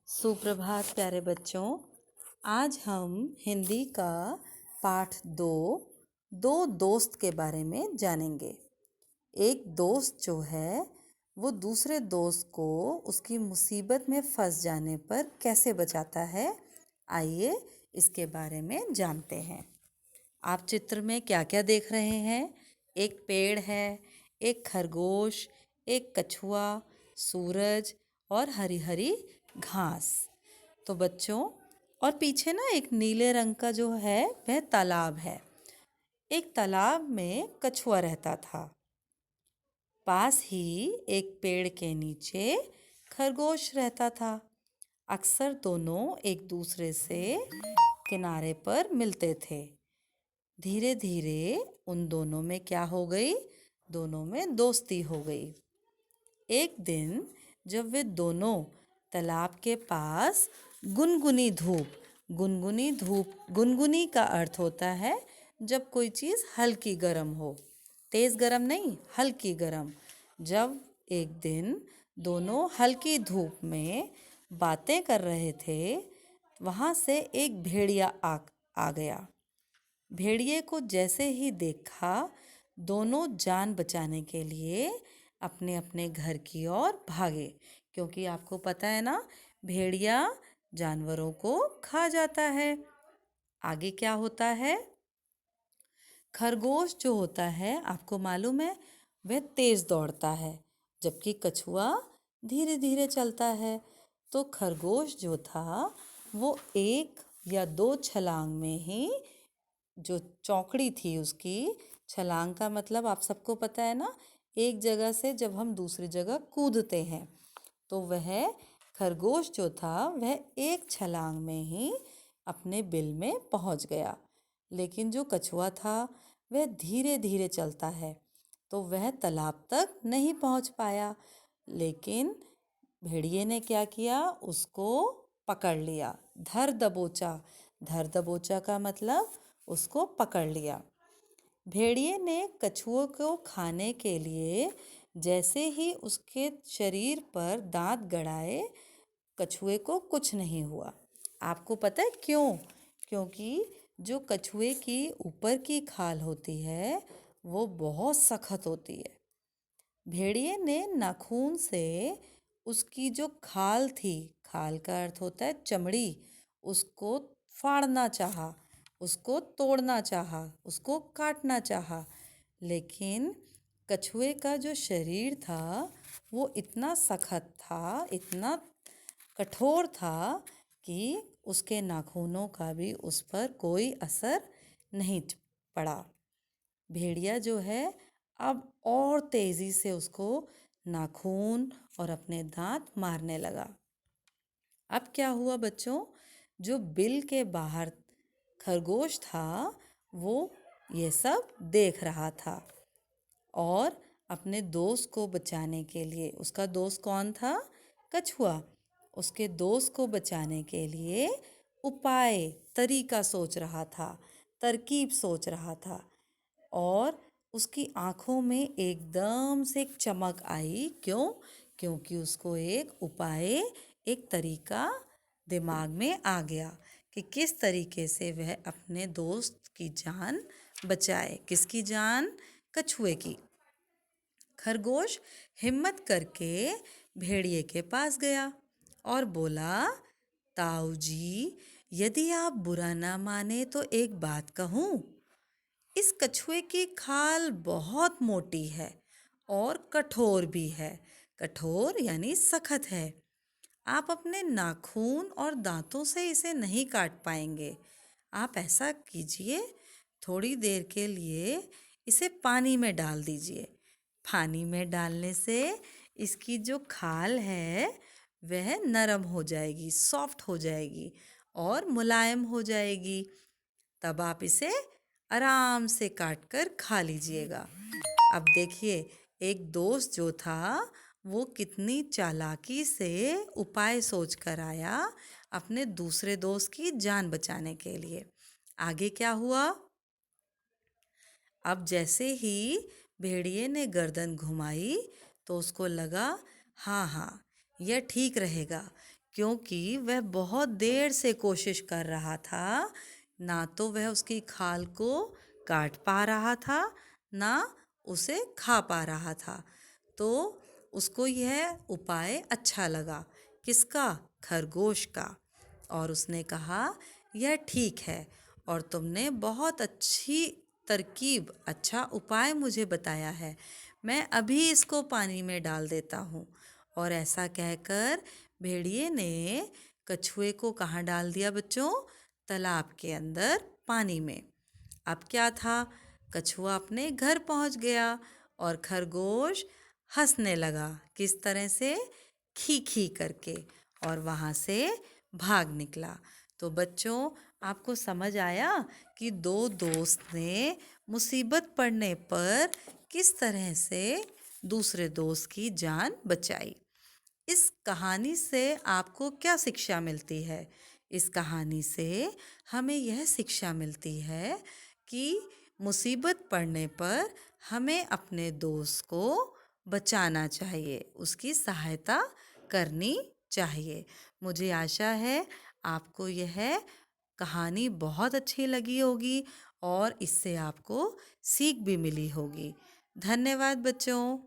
सुप्रभात प्यारे बच्चों। आज हम हिंदी का पाठ दो दोस्त के बारे में जानेंगे। एक दोस्त जो है वो दूसरे दोस्त को उसकी मुसीबत में फंस जाने पर कैसे बचाता है, आइए इसके बारे में जानते हैं। आप चित्र में क्या क्या देख रहे हैं? एक पेड़ है, एक खरगोश, एक कछुआ, सूरज और हरी हरी घास। तो बच्चों, और पीछे ना एक नीले रंग का जो है वह तालाब है। एक तालाब में कछुआ रहता था। पास ही एक पेड़ के नीचे खरगोश रहता था। अक्सर दोनों एक दूसरे से किनारे पर मिलते थे। धीरे धीरे उन दोनों में क्या हो गई? दोनों में दोस्ती हो गई। एक दिन जब वे दोनों तालाब के पास गुनगुनी का अर्थ होता है जब कोई चीज़ हल्की गर्म हो, तेज़ गर्म नहीं, हल्की गर्म। जब एक दिन दोनों हल्की धूप में बातें कर रहे थे, वहाँ से एक भेड़िया आ गया। भेड़िए को जैसे ही देखा, दोनों जान बचाने के लिए अपने अपने घर की ओर भागे, क्योंकि आपको पता है ना, भेड़िया जानवरों को खा जाता है। आगे क्या होता है? खरगोश जो होता है, आपको मालूम है, वह तेज दौड़ता है, जबकि कछुआ धीरे धीरे चलता है। तो खरगोश जो था वो एक या दो छलांग में ही, जो चौकड़ी थी उसकी, छलांग का मतलब आप सबको पता है ना, एक जगह से जब हम दूसरी जगह कूदते हैं, तो वह खरगोश जो था वह एक छलांग में ही अपने बिल में पहुंच गया। लेकिन जो कछुआ था वह धीरे धीरे चलता है, तो वह तालाब तक नहीं पहुंच पाया। लेकिन भेड़िए ने क्या किया? उसको पकड़ लिया, धर दबोचा का मतलब उसको पकड़ लिया। भेड़िए ने कछुए को खाने के लिए जैसे ही उसके शरीर पर दांत गड़ाए, कछुए को कुछ नहीं हुआ। आपको पता है क्यों? क्योंकि जो कछुए की ऊपर की खाल होती है वो बहुत सख्त होती है। भेड़िए ने नाखून से उसकी जो खाल थी, खाल का अर्थ होता है चमड़ी, उसको फाड़ना चाहा, उसको तोड़ना चाहा, उसको काटना चाहा। लेकिन कछुए का जो शरीर था वो इतना सख्त था, इतना कठोर था कि उसके नाखूनों का भी उस पर कोई असर नहीं पड़ा। भेड़िया जो है अब और तेजी से उसको नाखून और अपने दांत मारने लगा। अब क्या हुआ बच्चों? जो बिल के बाहर खरगोश था वो ये सब देख रहा था और अपने दोस्त को बचाने के लिए, उसका दोस्त कौन था? कछुआ। उसके दोस्त को बचाने के लिए उपाय, तरीका सोच रहा था, तरकीब सोच रहा था। और उसकी आंखों में एकदम से एक चमक आई। क्यों? क्योंकि उसको एक उपाय, एक तरीका दिमाग में आ गया कि किस तरीके से वह अपने दोस्त की जान बचाए। किसकी जान? कछुए की। खरगोश हिम्मत करके भेड़िए के पास गया और बोला, ताऊ जी, यदि आप बुरा ना माने तो एक बात कहूँ। इस कछुए की खाल बहुत मोटी है और कठोर भी है। कठोर यानी सख्त है। आप अपने नाखून और दांतों से इसे नहीं काट पाएंगे। आप ऐसा कीजिए, थोड़ी देर के लिए इसे पानी में डाल दीजिए। पानी में डालने से इसकी जो खाल है वह नरम हो जाएगी, सॉफ्ट हो जाएगी और मुलायम हो जाएगी। तब आप इसे आराम से काट कर खा लीजिएगा। अब देखिए, एक दोस्त जो था वो कितनी चालाकी से उपाय सोच कर आया अपने दूसरे दोस्त की जान बचाने के लिए। आगे क्या हुआ? अब जैसे ही भेड़िए ने गर्दन घुमाई तो उसको लगा, हाँ हाँ, यह ठीक रहेगा, क्योंकि वह बहुत देर से कोशिश कर रहा था। ना तो वह उसकी खाल को काट पा रहा था, ना उसे खा पा रहा था। तो उसको यह उपाय अच्छा लगा। किसका? खरगोश का। और उसने कहा, यह ठीक है और तुमने बहुत अच्छी तरकीब, अच्छा उपाय मुझे बताया है। मैं अभी इसको पानी में डाल देता हूँ। और ऐसा कहकर भेड़िए ने कछुए को कहाँ डाल दिया बच्चों? तालाब के अंदर पानी में। अब क्या था? कछुआ अपने घर पहुंच गया और खरगोश हंसने लगा। किस तरह से? खी खी करके। और वहाँ से भाग निकला। तो बच्चों, आपको समझ आया कि दो दोस्त ने मुसीबत पड़ने पर किस तरह से दूसरे दोस्त की जान बचाई। इस कहानी से आपको क्या शिक्षा मिलती है? इस कहानी से हमें यह शिक्षा मिलती है कि मुसीबत पड़ने पर हमें अपने दोस्त को बचाना चाहिए, उसकी सहायता करनी चाहिए। मुझे आशा है आपको यह कहानी बहुत अच्छी लगी होगी और इससे आपको सीख भी मिली होगी। धन्यवाद बच्चों।